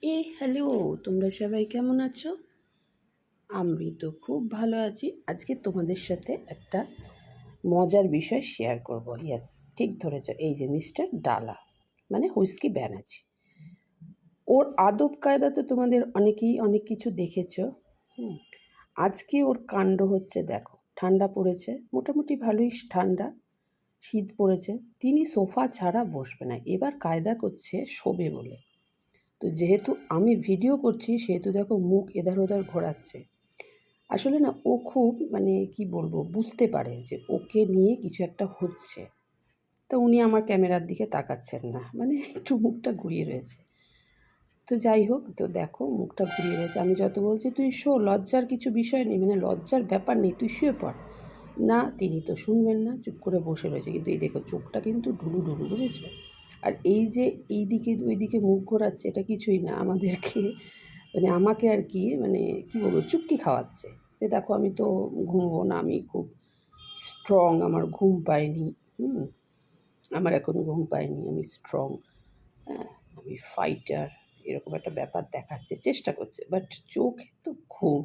Hello, তোমরা সবাই কেমন আছো? আমি তো খুব ভালো আছি। আজকে তোমাদের সাথে একটা মজার বিষয় শেয়ার করব। ইয়েস, ঠিক ধরেছ। এই যে মিস্টার ডালা, মানে হুইস্কি ব্যানার্জি, ওর আদব কায়দা তো তোমাদের অনেকেই অনেক কিছু দেখেছ। হুম। আজকে ওর কাণ্ড হচ্ছে, দেখো, ঠান্ডা পড়েছে, মোটামুটি ভালোই ঠান্ডা, শীত পড়েছে। তিনি সোফা ছাড়া বসবে না, এবার কায়দা করছে শোবে বলে। তো যেহেতু আমি ভিডিও করছি, সেহেতু দেখো মুখ এধার ওধার ঘোরাচ্ছে। আসলে না, ও খুব মানে কি বলবো, বুঝতে পারে যে ওকে নিয়ে কিছু একটা হচ্ছে। তো উনি আমার ক্যামেরার দিকে তাকাচ্ছেন না, মানে একটু মুখটা ঘুরিয়ে রয়েছে। তো যাই হোক, তো দেখো মুখটা ঘুরিয়ে রয়েছে। আমি যত বলছি তুই শো, লজ্জার কিছু বিষয় নেই, মানে লজ্জার ব্যাপার নেই, তুই শুয়ে পড়। না, তিনি তো শুনবেন না, চুপ করে বসে রয়েছে। কিন্তু এই দেখো চোখটা কিন্তু ঢুলু ঢুলু, বুঝেছো? আর এই যে এইদিকে ওইদিকে মুখ ঘোরাচ্ছে, এটা কিছুই না, আমাদেরকে মানে আমাকে আর কি, মানে কি বলবো, চুক্তি খাওয়াচ্ছে যে দেখো আমি তো ঘুমবো না, আমি খুব স্ট্রং, আমার ঘুম পায়নি। হুম। আমার এখন ঘুম পায়নি, আমি স্ট্রং, হ্যাঁ, আমি ফাইটার, এরকম একটা ব্যাপার দেখাচ্ছে, চেষ্টা করছে, বাট চোখে তো ঘুম।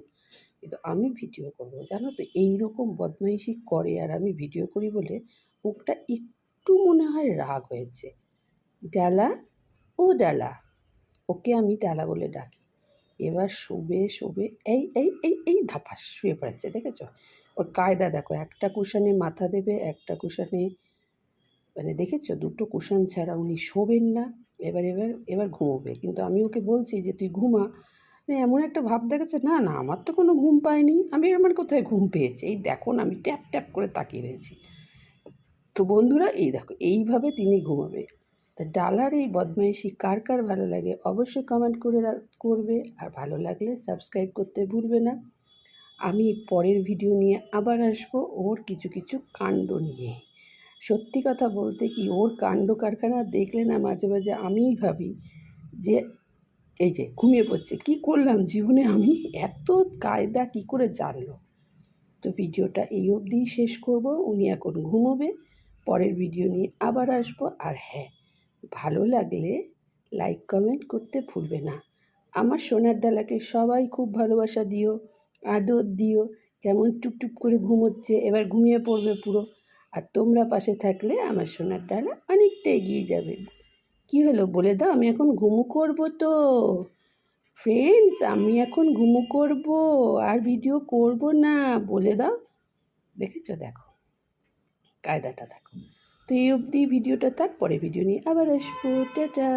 কিন্তু আমি ভিডিও করব, জানো তো, এইরকম বদমাইশি করে আর আমি ভিডিও করি বলে মুখটা একটু মনে হয় রাগ হয়েছে। ডালা, ও ডালা, ওকে আমি ডালা বলে ডাকি। এবার শোবে শোবে, এই ধাপাস শুয়ে পড়েছে, দেখেছো? ওর কায়দা দেখো, একটা কুশানে মাথা দেবে, একটা কুশানে, মানে দেখেছো, দুটো কুশান ছাড়া উনি শোবেন না। এবার ঘুমোবে, কিন্তু আমি ওকে বলছি যে তুই ঘুমা। মানে এমন একটা ভাব দেখাচ্ছে, না না, আমার তো কোনো ঘুম পায়নি, আমার কোথায় ঘুম পেয়েছে, এই দেখো না, আমি ট্যাপ ট্যাপ করে তাকিয়ে রয়েছি। তো বন্ধুরা, এই দেখো এইভাবে তিনি ঘুমাবে। তা ডালার এই বদমাইশি কার কার ভালো লাগে অবশ্যই কমেন্ট করে করবে, আর ভালো লাগলে সাবস্ক্রাইব করতে ভুলবে না। আমি পরের ভিডিও নিয়ে আবার আসবো ওর কিছু কিছু কাণ্ড নিয়ে। সত্যি কথা বলতে কি, ওর কাণ্ড কারখানা দেখলে না মাঝে মাঝে আমিই ভাবি যে এই যে ঘুমিয়ে পড়ছে, কি করলাম জীবনে আমি, এত কায়দা কি করে জানলো। তো ভিডিওটা এই অবধিই শেষ করব, উনি এখন ঘুমোবে। পরের ভিডিও নিয়ে আবার আসবো। আর হ্যাঁ, ভালো লাগলে লাইক কমেন্ট করতে ভুলবে না। আমার সোনার ডালাকে সবাই খুব ভালোবাসা দিও, আদর দিও। কেমন টুপটুপ করে ঘুমোচ্ছে, এবার ঘুমিয়ে পড়বে পুরো। আর তোমরা পাশে থাকলে আমার সোনার ডালা অনেকটা এগিয়ে যাবে। কি হলো বলে দাও, আমি এখন ঘুমু করবো তো ফ্রেন্ডস, আমি এখন ঘুমু করব, আর ভিডিও করব না, বলে দাও। দেখেছো, দেখো কায়দাটা দেখো। তো এই অবধি ভিডিওটা থাক, পরে ভিডিও নিয়ে আবার আসবো। টাটা।